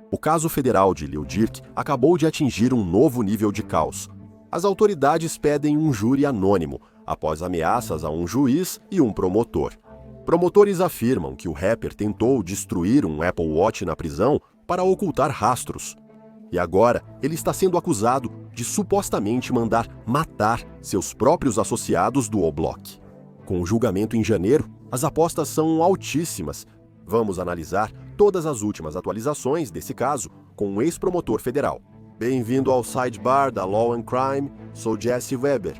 O caso federal de Lil Durk acabou de atingir um novo nível de caos. As autoridades pedem um júri anônimo, após ameaças a um juiz e um promotor. Promotores afirmam que o rapper tentou destruir um Apple Watch na prisão para ocultar rastros. E agora ele está sendo acusado de supostamente mandar matar seus próprios associados do O-Block. Com o julgamento em janeiro, as apostas são altíssimas. Vamos analisar todas as últimas atualizações desse caso com um ex-promotor federal. Bem-vindo ao Sidebar da Law and Crime, sou Jesse Weber.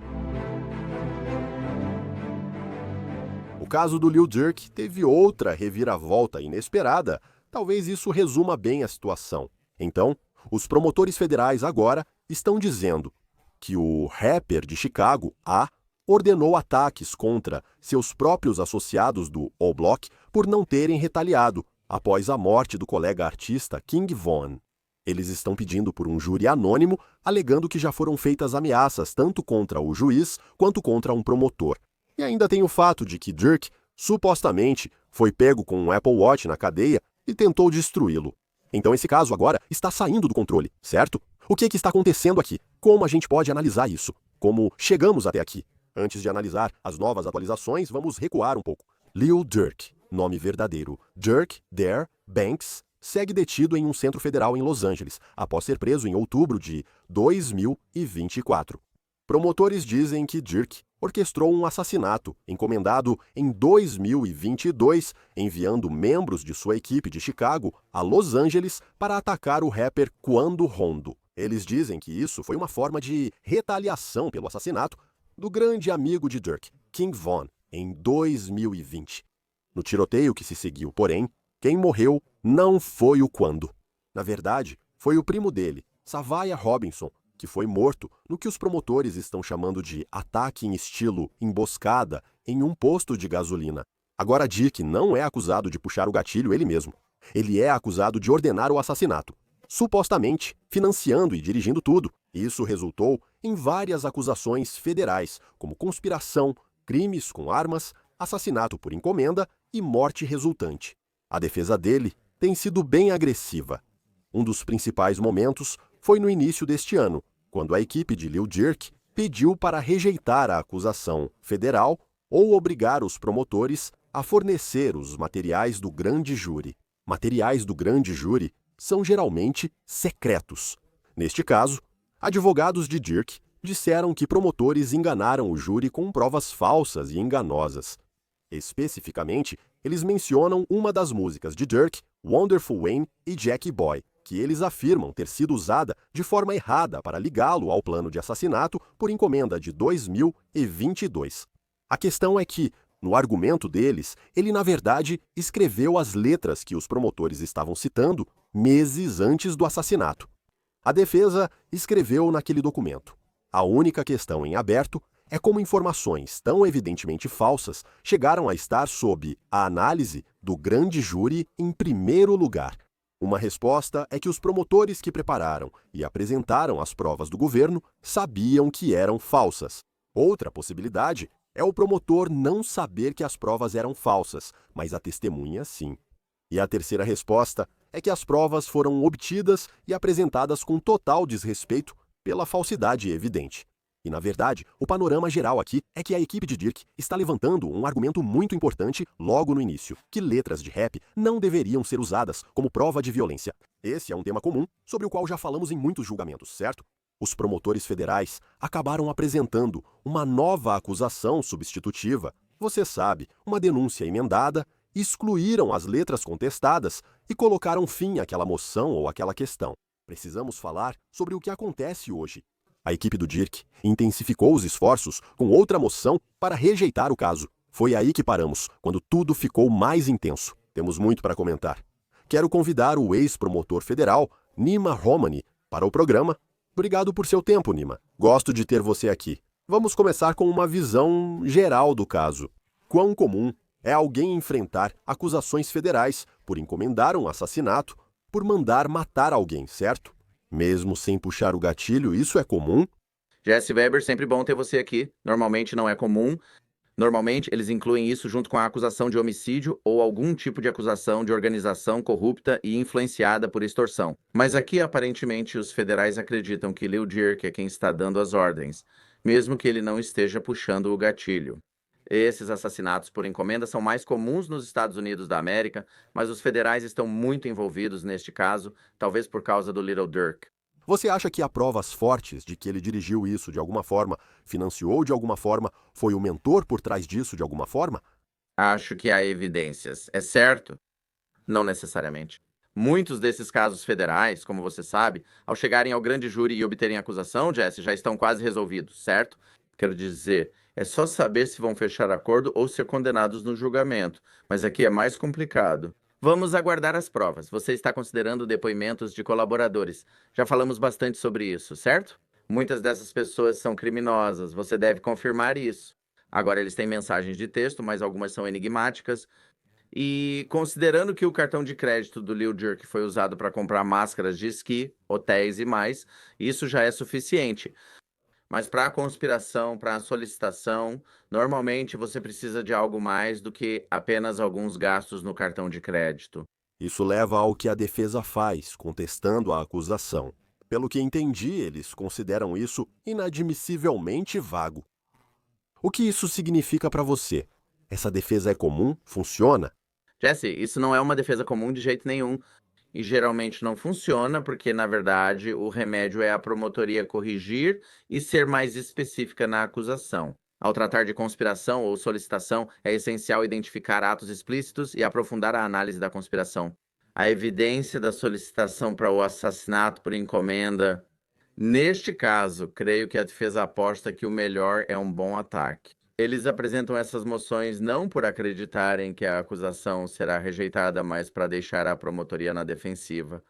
O caso do Lil Durk teve outra reviravolta inesperada. Talvez isso resuma bem a situação. Então, os promotores federais agora estão dizendo que o rapper de Chicago, A, ordenou ataques contra seus próprios associados do O-Block por não terem retaliado após a morte do colega artista King Von. Eles estão pedindo por um júri anônimo, alegando que já foram feitas ameaças tanto contra o juiz quanto contra um promotor. E ainda tem o fato de que Durk, supostamente, foi pego com um Apple Watch na cadeia e tentou destruí-lo. Então esse caso agora está saindo do controle, certo? O que está acontecendo aqui? Como a gente pode analisar isso? Como chegamos até aqui? Antes de analisar as novas atualizações, vamos recuar um pouco. Lil Durk, nome verdadeiro, Durk Dare Banks, segue detido em um centro federal em Los Angeles, após ser preso em outubro de 2024. Promotores dizem que Durk orquestrou um assassinato encomendado em 2022, enviando membros de sua equipe de Chicago a Los Angeles para atacar o rapper Quando Rondo. Eles dizem que isso foi uma forma de retaliação pelo assassinato do grande amigo de Durk, King Von, em 2020. No tiroteio que se seguiu, porém, quem morreu não foi o Quando. Na verdade, foi o primo dele, Savaya Robinson, que foi morto no que os promotores estão chamando de ataque em estilo emboscada em um posto de gasolina. Agora, Durk não é acusado de puxar o gatilho ele mesmo. Ele é acusado de ordenar o assassinato, supostamente financiando e dirigindo tudo. Isso resultou em várias acusações federais, como conspiração, crimes com armas, assassinato por encomenda e morte resultante. A defesa dele tem sido bem agressiva. Um dos principais momentos foi no início deste ano, quando a equipe de Lil Durk pediu para rejeitar a acusação federal ou obrigar os promotores a fornecer os materiais do grande júri. Materiais do grande júri são geralmente secretos. Neste caso, advogados de Durk disseram que promotores enganaram o júri com provas falsas e enganosas. Especificamente, eles mencionam uma das músicas de Durk, Wonderful Wayne e Jackie Boy, que eles afirmam ter sido usada de forma errada para ligá-lo ao plano de assassinato por encomenda de 2022. A questão é que, no argumento deles, ele na verdade escreveu as letras que os promotores estavam citando meses antes do assassinato. A defesa escreveu naquele documento. A única questão em aberto é como informações tão evidentemente falsas chegaram a estar sob a análise do grande júri em primeiro lugar. Uma resposta é que os promotores que prepararam e apresentaram as provas do governo sabiam que eram falsas. Outra possibilidade é o promotor não saber que as provas eram falsas, mas a testemunha sim. E a terceira resposta é que as provas foram obtidas e apresentadas com total desrespeito pela falsidade evidente. E, na verdade, o panorama geral aqui é que a equipe de Durk está levantando um argumento muito importante logo no início, que letras de rap não deveriam ser usadas como prova de violência. Esse é um tema comum, sobre o qual já falamos em muitos julgamentos, certo? Os promotores federais acabaram apresentando uma nova acusação substitutiva. Você sabe, uma denúncia emendada, excluíram as letras contestadas e colocaram fim àquela moção ou àquela questão. Precisamos falar sobre o que acontece hoje. A equipe do Durk intensificou os esforços com outra moção para rejeitar o caso. Foi aí que paramos, quando tudo ficou mais intenso. Temos muito para comentar. Quero convidar o ex-promotor federal, Nima Romani, para o programa. Obrigado por seu tempo, Nima. Gosto de ter você aqui. Vamos começar com uma visão geral do caso. Quão comum é alguém enfrentar acusações federais por encomendar um assassinato, por mandar matar alguém, certo? Mesmo sem puxar o gatilho, isso é comum? Jesse Weber, sempre bom ter você aqui. Normalmente não é comum, Normalmente, eles incluem isso junto com a acusação de homicídio ou algum tipo de acusação de organização corrupta e influenciada por extorsão. Mas aqui, aparentemente, os federais acreditam que Lil Durk é quem está dando as ordens, mesmo que ele não esteja puxando o gatilho. Esses assassinatos por encomenda são mais comuns nos Estados Unidos da América, mas os federais estão muito envolvidos neste caso, talvez por causa do Little Dirk. Você acha que há provas fortes de que ele dirigiu isso de alguma forma, financiou de alguma forma, foi o mentor por trás disso de alguma forma? Acho que há evidências. É certo? Não necessariamente. Muitos desses casos federais, como você sabe, ao chegarem ao grande júri e obterem acusação, Jesse, já estão quase resolvidos, certo? Quero dizer, é só saber se vão fechar acordo ou ser condenados no julgamento. Mas aqui é mais complicado. Vamos aguardar as provas. Você está considerando depoimentos de colaboradores. Já falamos bastante sobre isso, certo? Muitas dessas pessoas são criminosas. Você deve confirmar isso. Agora, eles têm mensagens de texto, mas algumas são enigmáticas. E considerando que o cartão de crédito do Lil Durk foi usado para comprar máscaras de esqui, hotéis e mais, isso já é suficiente. Mas para a conspiração, para a solicitação, normalmente você precisa de algo mais do que apenas alguns gastos no cartão de crédito. Isso leva ao que a defesa faz, contestando a acusação. Pelo que entendi, eles consideram isso inadmissivelmente vago. O que isso significa para você? Essa defesa é comum? Funciona? Jesse, isso não é uma defesa comum de jeito nenhum. E geralmente não funciona, porque, na verdade, o remédio é a promotoria corrigir e ser mais específica na acusação. Ao tratar de conspiração ou solicitação, é essencial identificar atos explícitos e aprofundar a análise da conspiração. A evidência da solicitação para o assassinato por encomenda. Neste caso, creio que a defesa aposta que o melhor é um bom ataque. Eles apresentam essas moções não por acreditarem que a acusação será rejeitada, mas para deixar a promotoria na defensiva.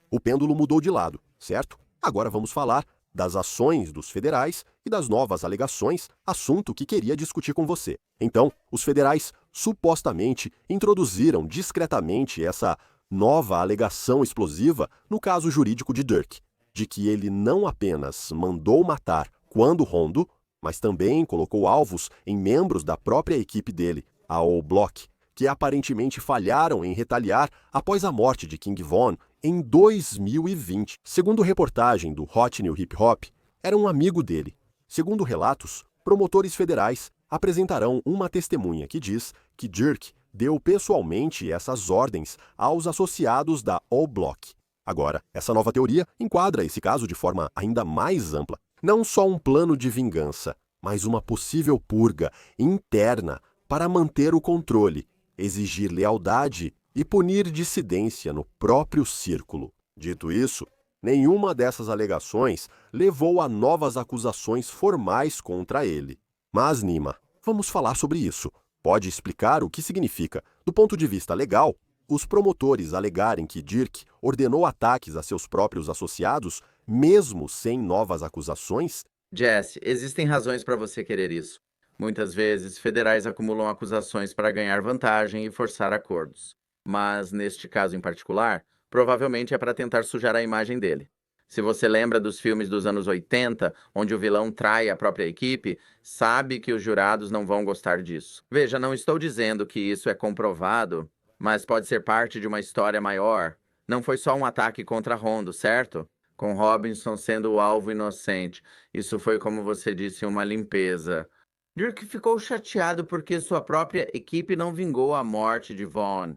O pêndulo mudou de lado, certo? Agora vamos falar das ações dos federais e das novas alegações, assunto que queria discutir com você. Então, os federais supostamente introduziram discretamente essa nova alegação explosiva no caso jurídico de Dirk, de que ele não apenas mandou matar quando Rondo, mas também colocou alvos em membros da própria equipe dele, a O-Block, que aparentemente falharam em retaliar após a morte de King Von em 2020. Segundo reportagem do Hot New Hip Hop, era um amigo dele. Segundo relatos, promotores federais apresentarão uma testemunha que diz que Dirk deu pessoalmente essas ordens aos associados da O-Block. Agora, essa nova teoria enquadra esse caso de forma ainda mais ampla. Não só um plano de vingança, mas uma possível purga interna para manter o controle, exigir lealdade e punir dissidência no próprio círculo. Dito isso, nenhuma dessas alegações levou a novas acusações formais contra ele. Mas, Nima, vamos falar sobre isso. Pode explicar o que significa, do ponto de vista legal, os promotores alegarem que Dirk ordenou ataques a seus próprios associados, mesmo sem novas acusações? Jesse, existem razões para você querer isso. Muitas vezes, federais acumulam acusações para ganhar vantagem e forçar acordos. Mas, neste caso em particular, provavelmente é para tentar sujar a imagem dele. Se você lembra dos filmes dos anos 80, onde o vilão trai a própria equipe, sabe que os jurados não vão gostar disso. Veja, não estou dizendo que isso é comprovado, mas pode ser parte de uma história maior. Não foi só um ataque contra Rondo, certo? Com Robinson sendo o alvo inocente. Isso foi, como você disse, uma limpeza. Dirk ficou chateado porque sua própria equipe não vingou a morte de Vaughn.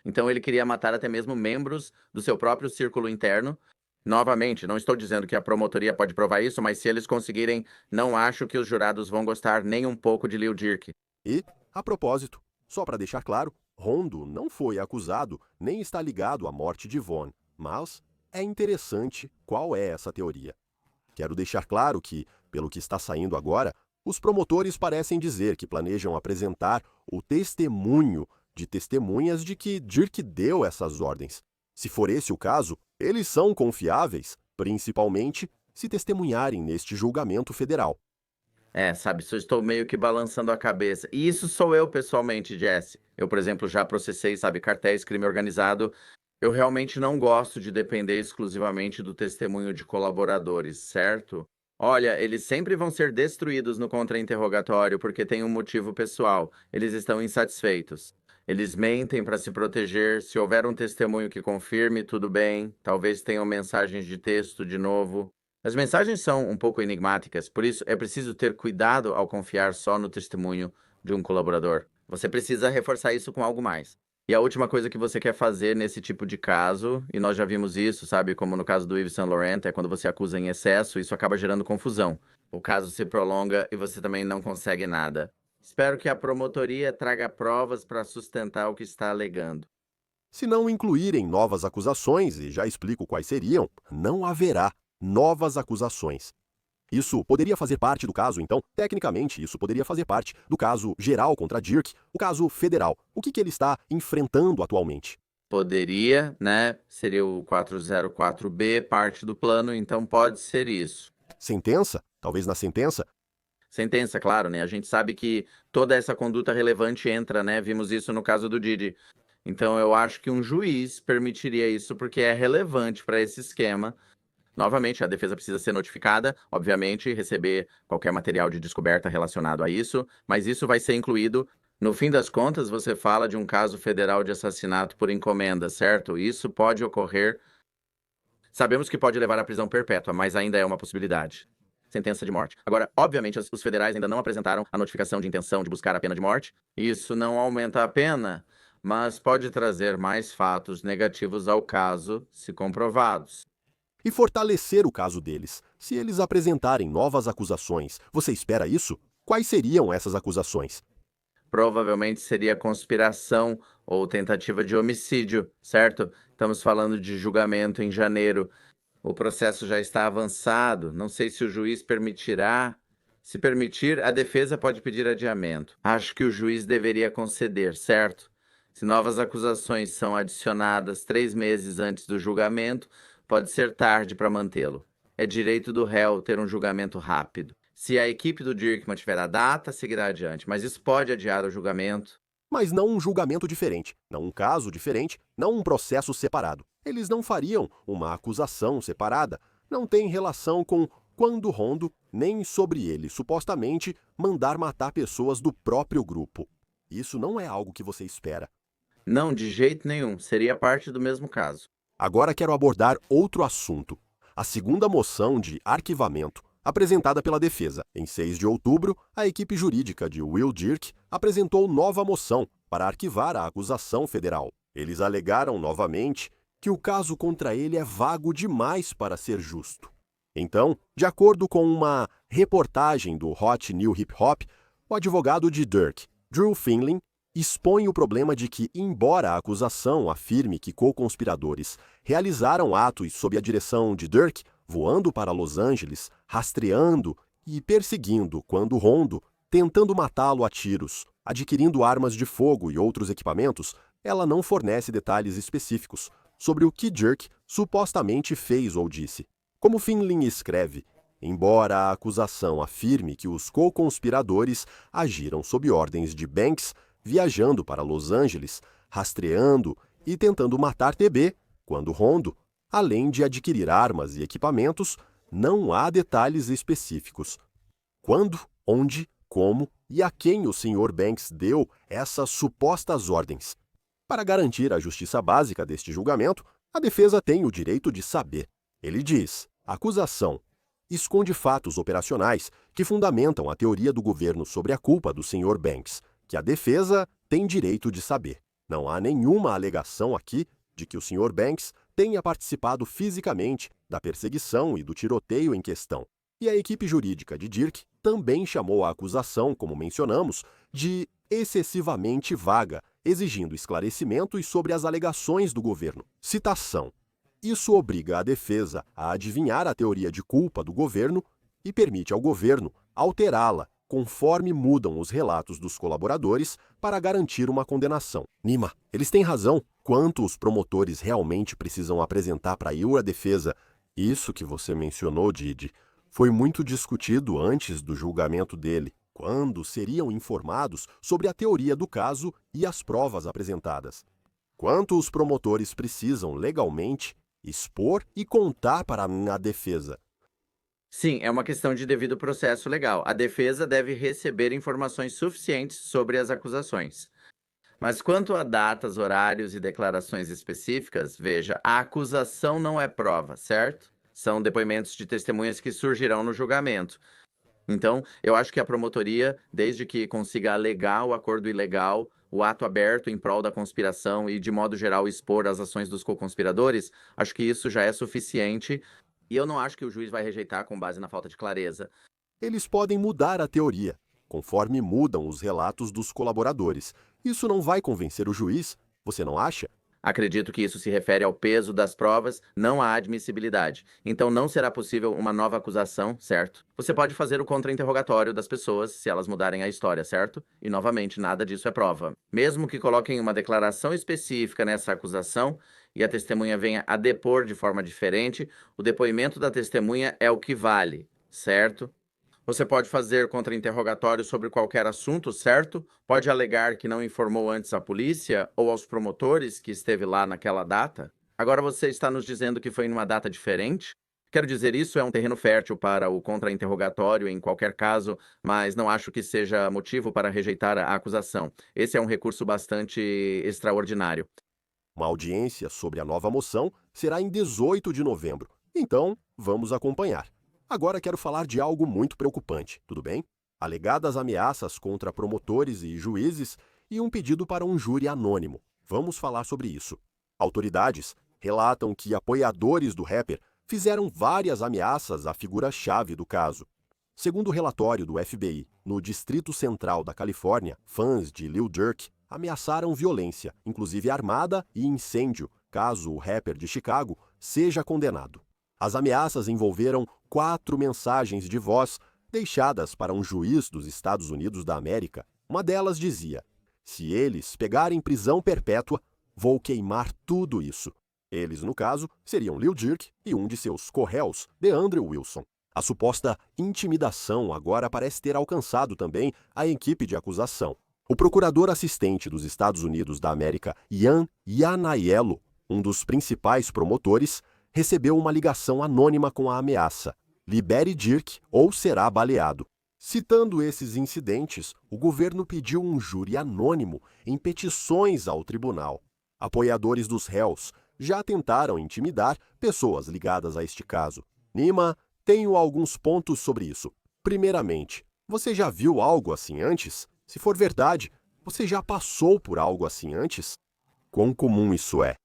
Então ele queria matar até mesmo membros do seu próprio círculo interno. Novamente, não estou dizendo que a promotoria pode provar isso, mas se eles conseguirem, não acho que os jurados vão gostar nem um pouco de Lil Dirk. E, a propósito, só para deixar claro, Rondo não foi acusado nem está ligado à morte de Von, mas é interessante qual é essa teoria. Quero deixar claro que, pelo que está saindo agora, os promotores parecem dizer que planejam apresentar o testemunho de testemunhas de que Dirk deu essas ordens. Se for esse o caso, eles são confiáveis, principalmente se testemunharem neste julgamento federal. Sabe, só estou meio que balançando a cabeça. E isso sou eu pessoalmente, Jesse. Eu, por exemplo, já processei, sabe, cartéis, crime organizado. Eu realmente não gosto de depender exclusivamente do testemunho de colaboradores, certo? Olha, eles sempre vão ser destruídos no contra-interrogatório porque tem um motivo pessoal. Eles estão insatisfeitos. Eles mentem para se proteger. Se houver um testemunho que confirme, tudo bem. Talvez tenham mensagens de texto de novo. As mensagens são um pouco enigmáticas, por isso é preciso ter cuidado ao confiar só no testemunho de um colaborador. Você precisa reforçar isso com algo mais. E a última coisa que você quer fazer nesse tipo de caso, e nós já vimos isso, sabe, como no caso do Yves Saint Laurent, é quando você acusa em excesso, isso acaba gerando confusão. O caso se prolonga e você também não consegue nada. Espero que a promotoria traga provas para sustentar o que está alegando. Se não incluírem novas acusações, e já explico quais seriam, não haverá novas acusações. Isso poderia fazer parte do caso, então, tecnicamente, isso poderia fazer parte do caso geral contra Dirk, o caso federal. O que ele está enfrentando atualmente? Poderia, né? Seria o 404B, parte do plano, então pode ser isso. Sentença? Talvez na sentença? Sentença, claro, né? A gente sabe que toda essa conduta relevante entra, né? Vimos isso no caso do Didi. Então eu acho que um juiz permitiria isso porque é relevante para esse esquema. Novamente, a defesa precisa ser notificada, obviamente, receber qualquer material de descoberta relacionado a isso, mas isso vai ser incluído. No fim das contas, você fala de um caso federal de assassinato por encomenda, certo? Isso pode ocorrer. Sabemos que pode levar à prisão perpétua, mas ainda é uma possibilidade. Sentença de morte. Agora, obviamente, os federais ainda não apresentaram a notificação de intenção de buscar a pena de morte. Isso não aumenta a pena, mas pode trazer mais fatos negativos ao caso, se comprovados. E fortalecer o caso deles. Se eles apresentarem novas acusações, você espera isso? Quais seriam essas acusações? Provavelmente seria conspiração ou tentativa de homicídio, certo? Estamos falando de julgamento em janeiro. O processo já está avançado. Não sei se o juiz permitirá. Se permitir, a defesa pode pedir adiamento. Acho que o juiz deveria conceder, certo? Se novas acusações são adicionadas 3 meses antes do julgamento, pode ser tarde para mantê-lo. É direito do réu ter um julgamento rápido. Se a equipe do Dirk mantiver a data, seguirá adiante, mas isso pode adiar o julgamento. Mas não um julgamento diferente, não um caso diferente, não um processo separado. Eles não fariam uma acusação separada. Não tem relação com quando Rondo, nem sobre ele, supostamente, mandar matar pessoas do próprio grupo. Isso não é algo que você espera. Não, de jeito nenhum. Seria parte do mesmo caso. Agora quero abordar outro assunto. A segunda moção de arquivamento, apresentada pela defesa. Em 6 de outubro, a equipe jurídica de Will Dirk apresentou nova moção para arquivar a acusação federal. Eles alegaram novamente que o caso contra ele é vago demais para ser justo. Então, de acordo com uma reportagem do Hot New Hip Hop, o advogado de Dirk, Drew Finlin, expõe o problema de que, embora a acusação afirme que co-conspiradores realizaram atos sob a direção de Dirk, voando para Los Angeles, rastreando e perseguindo quando Rondo, tentando matá-lo a tiros, adquirindo armas de fogo e outros equipamentos, ela não fornece detalhes específicos sobre o que Dirk supostamente fez ou disse. Como Finlin escreve, embora a acusação afirme que os co-conspiradores agiram sob ordens de Banks, viajando para Los Angeles, rastreando e tentando matar TB, quando Rondo, além de adquirir armas e equipamentos, não há detalhes específicos. Quando, onde, como e a quem o Sr. Banks deu essas supostas ordens? Para garantir a justiça básica deste julgamento, a defesa tem o direito de saber. Ele diz: a acusação esconde fatos operacionais que fundamentam a teoria do governo sobre a culpa do Sr. Banks, que a defesa tem direito de saber. Não há nenhuma alegação aqui de que o Sr. Banks tenha participado fisicamente da perseguição e do tiroteio em questão. E a equipe jurídica de Dirk também chamou a acusação, como mencionamos, de excessivamente vaga, exigindo esclarecimentos sobre as alegações do governo. Citação: isso obriga a defesa a adivinhar a teoria de culpa do governo e permite ao governo alterá-la conforme mudam os relatos dos colaboradores para garantir uma condenação. Nima, eles têm razão quanto os promotores realmente precisam apresentar para a defesa. Isso que você mencionou, Didi, foi muito discutido antes do julgamento dele, quando seriam informados sobre a teoria do caso e as provas apresentadas. Quanto os promotores precisam legalmente expor e contar para a defesa. Sim, é uma questão de devido processo legal. A defesa deve receber informações suficientes sobre as acusações. Mas quanto a datas, horários e declarações específicas, veja, a acusação não é prova, certo? São depoimentos de testemunhas que surgirão no julgamento. Então, eu acho que a promotoria, desde que consiga alegar o acordo ilegal, o ato aberto em prol da conspiração e, de modo geral, expor as ações dos co-conspiradores, acho que isso já é suficiente. E eu não acho que o juiz vai rejeitar com base na falta de clareza. Eles podem mudar a teoria, conforme mudam os relatos dos colaboradores. Isso não vai convencer o juiz, você não acha? Acredito que isso se refere ao peso das provas, não à admissibilidade. Então não será possível uma nova acusação, certo? Você pode fazer o contra-interrogatório das pessoas se elas mudarem a história, certo? E novamente, nada disso é prova. Mesmo que coloquem uma declaração específica nessa acusação e a testemunha venha a depor de forma diferente, o depoimento da testemunha é o que vale, certo? Você pode fazer contra-interrogatório sobre qualquer assunto, certo? Pode alegar que não informou antes à polícia ou aos promotores que esteve lá naquela data. Agora você está nos dizendo que foi em uma data diferente? Quero dizer, isso é um terreno fértil para o contra-interrogatório em qualquer caso, mas não acho que seja motivo para rejeitar a acusação. Esse é um recurso bastante extraordinário. Uma audiência sobre a nova moção será em 18 de novembro. Então, vamos acompanhar. Agora quero falar de algo muito preocupante, tudo bem? Alegadas ameaças contra promotores e juízes e um pedido para um júri anônimo. Vamos falar sobre isso. Autoridades relatam que apoiadores do rapper fizeram várias ameaças à figura-chave do caso. Segundo o relatório do FBI, no Distrito Central da Califórnia, fãs de Lil Durk ameaçaram violência, inclusive armada e incêndio, caso o rapper de Chicago seja condenado. As ameaças envolveram 4 mensagens de voz deixadas para um juiz dos Estados Unidos da América. Uma delas dizia: "Se eles pegarem prisão perpétua, vou queimar tudo isso." Eles, no caso, seriam Lil Durk e um de seus co-réus, DeAndre Wilson. A suposta intimidação agora parece ter alcançado também a equipe de acusação. O procurador assistente dos Estados Unidos da América, Ian Iannaiello, um dos principais promotores, recebeu uma ligação anônima com a ameaça: "Libere Dirk ou será baleado." Citando esses incidentes, o governo pediu um júri anônimo em petições ao tribunal. Apoiadores dos réus já tentaram intimidar pessoas ligadas a este caso. Nima, tenho alguns pontos sobre isso. Primeiramente, você já viu algo assim antes? Se for verdade, você já passou por algo assim antes? Quão comum isso é?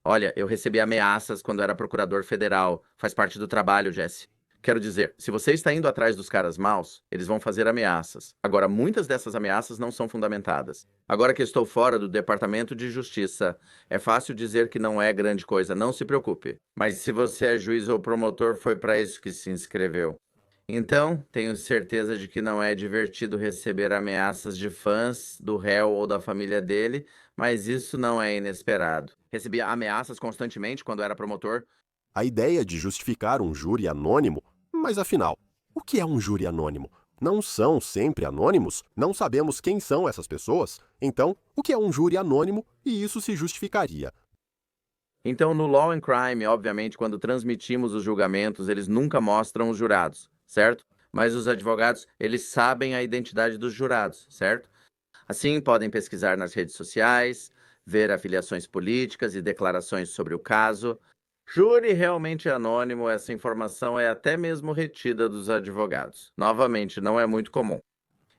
Olha, eu recebi ameaças quando era procurador federal. Faz parte do trabalho, Jesse. Quero dizer, se você está indo atrás dos caras maus, eles vão fazer ameaças. Agora, muitas dessas ameaças não são fundamentadas. Agora que estou fora do Departamento de Justiça, é fácil dizer que não é grande coisa, não se preocupe. Mas se você é juiz ou promotor, foi para isso que se inscreveu. Então, tenho certeza de que não é divertido receber ameaças de fãs, do réu ou da família dele, mas isso não é inesperado. Recebia ameaças constantemente quando era promotor. A ideia de justificar um júri anônimo, mas afinal, o que é um júri anônimo? Não são sempre anônimos? Não sabemos quem são essas pessoas? Então, o que é um júri anônimo e isso se justificaria? Então, no Law and Crime, obviamente, quando transmitimos os julgamentos, eles nunca mostram os jurados, certo? Mas os advogados, eles sabem a identidade dos jurados, certo? Assim, podem pesquisar nas redes sociais, ver afiliações políticas e declarações sobre o caso. Júri realmente anônimo, essa informação é até mesmo retida dos advogados. Novamente, não é muito comum.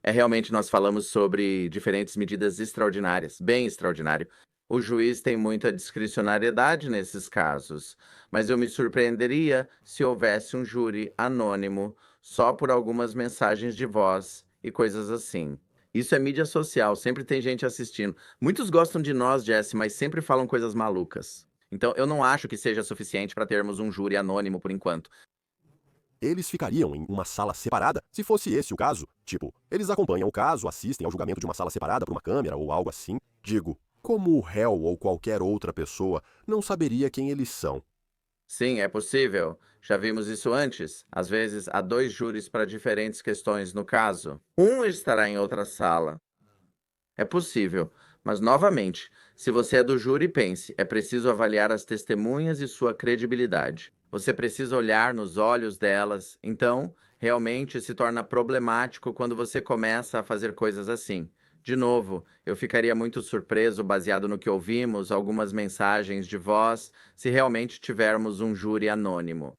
É realmente nós falamos sobre diferentes medidas extraordinárias, bem extraordinário. O juiz tem muita discricionariedade nesses casos, mas eu me surpreenderia se houvesse um júri anônimo só por algumas mensagens de voz e coisas assim. Isso é mídia social, sempre tem gente assistindo. Muitos gostam de nós, Jesse, mas sempre falam coisas malucas. Então, eu não acho que seja suficiente para termos um júri anônimo por enquanto. Eles ficariam em uma sala separada, se fosse esse o caso? Tipo, eles acompanham o caso, assistem ao julgamento de uma sala separada por uma câmera ou algo assim? Digo, como o réu ou qualquer outra pessoa não saberia quem eles são? Sim, é possível. Já vimos isso antes. Às vezes, há dois júris para diferentes questões no caso. Um estará em outra sala. É possível. Mas, novamente, se você é do júri, pense: é preciso avaliar as testemunhas e sua credibilidade. Você precisa olhar nos olhos delas. Então, realmente se torna problemático quando você começa a fazer coisas assim. De novo, eu ficaria muito surpreso, baseado no que ouvimos, algumas mensagens de voz, se realmente tivermos um júri anônimo.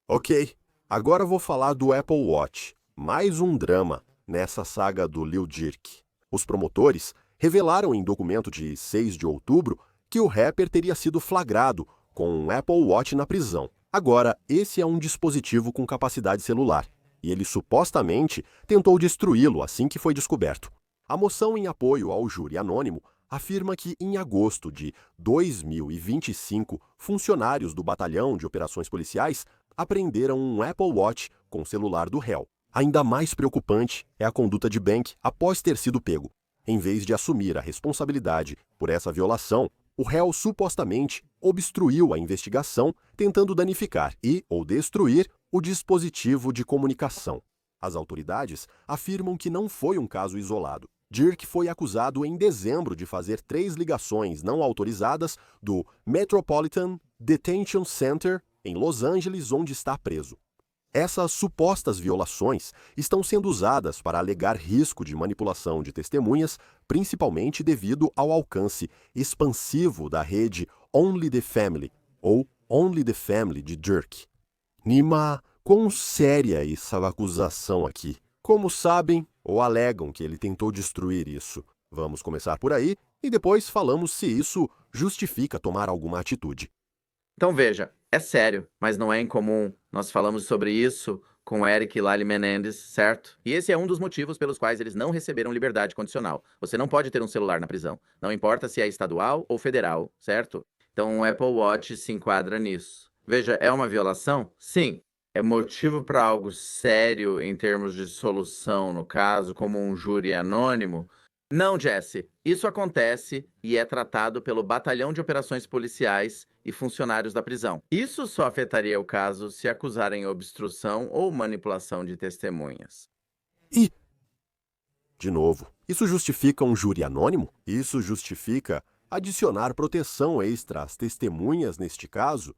Ok, agora vou falar do Apple Watch. Mais um drama nessa saga do Lil Durk. Os promotores revelaram em documento de 6 de outubro que o rapper teria sido flagrado com um Apple Watch na prisão. Agora, esse é um dispositivo com capacidade celular, e ele supostamente tentou destruí-lo assim que foi descoberto. A moção em apoio ao júri anônimo afirma que, em agosto de 2025, funcionários do Batalhão de Operações Policiais apreenderam um Apple Watch com o celular do réu. Ainda mais preocupante é a conduta de Bank após ter sido pego. Em vez de assumir a responsabilidade por essa violação, o réu supostamente obstruiu a investigação, tentando danificar ou destruir o dispositivo de comunicação. As autoridades afirmam que não foi um caso isolado. Durk foi acusado em dezembro de fazer 3 ligações não autorizadas do Metropolitan Detention Center em Los Angeles, onde está preso. Essas supostas violações estão sendo usadas para alegar risco de manipulação de testemunhas, principalmente devido ao alcance expansivo da rede Only the Family, ou Only the Family de Durk. Nima, quão séria é essa acusação aqui? Como sabem ou alegam que ele tentou destruir isso? Vamos começar por aí e depois falamos se isso justifica tomar alguma atitude. Então veja, é sério, mas não é incomum. Nós falamos sobre isso com Eric e Lali Menendez, certo? E esse é um dos motivos pelos quais eles não receberam liberdade condicional. Você não pode ter um celular na prisão, não importa se é estadual ou federal, certo? Então o Apple Watch se enquadra nisso. Veja, é uma violação? Sim. É motivo para algo sério em termos de solução, no caso, como um júri anônimo? Não, Jesse. Isso acontece e é tratado pelo Batalhão de Operações Policiais e funcionários da prisão. Isso só afetaria o caso se acusarem obstrução ou manipulação de testemunhas. E, de novo, isso justifica um júri anônimo? Isso justifica adicionar proteção extra às testemunhas neste caso?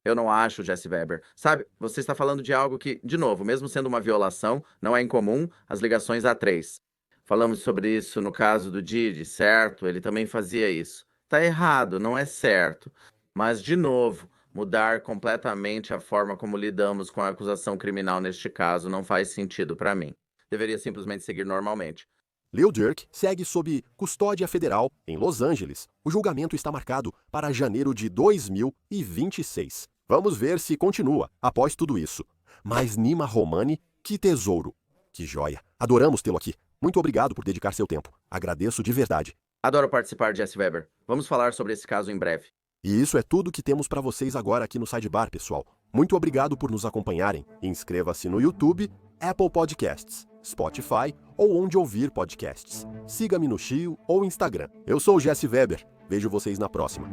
Eu não acho, Jesse Weber. Sabe, você está falando de algo que, de novo, mesmo sendo uma violação, não é incomum as ligações A3. Falamos sobre isso no caso do Didi, certo? Ele também fazia isso. Tá errado, não é certo. Mas, de novo, mudar completamente a forma como lidamos com a acusação criminal neste caso não faz sentido para mim. Deveria simplesmente seguir normalmente. Lil Durk segue sob custódia federal em Los Angeles. O julgamento está marcado para janeiro de 2026. Vamos ver se continua após tudo isso. Mas Nima Romani, que tesouro! Que joia! Adoramos tê-lo aqui. Muito obrigado por dedicar seu tempo. Agradeço de verdade. Adoro participar, Jesse Weber. Vamos falar sobre esse caso em breve. E isso é tudo que temos para vocês agora aqui no Sidebar, pessoal. Muito obrigado por nos acompanharem. Inscreva-se no YouTube, Apple Podcasts, Spotify ou onde ouvir podcasts. Siga-me no Shio ou Instagram. Eu sou o Jesse Weber. Vejo vocês na próxima.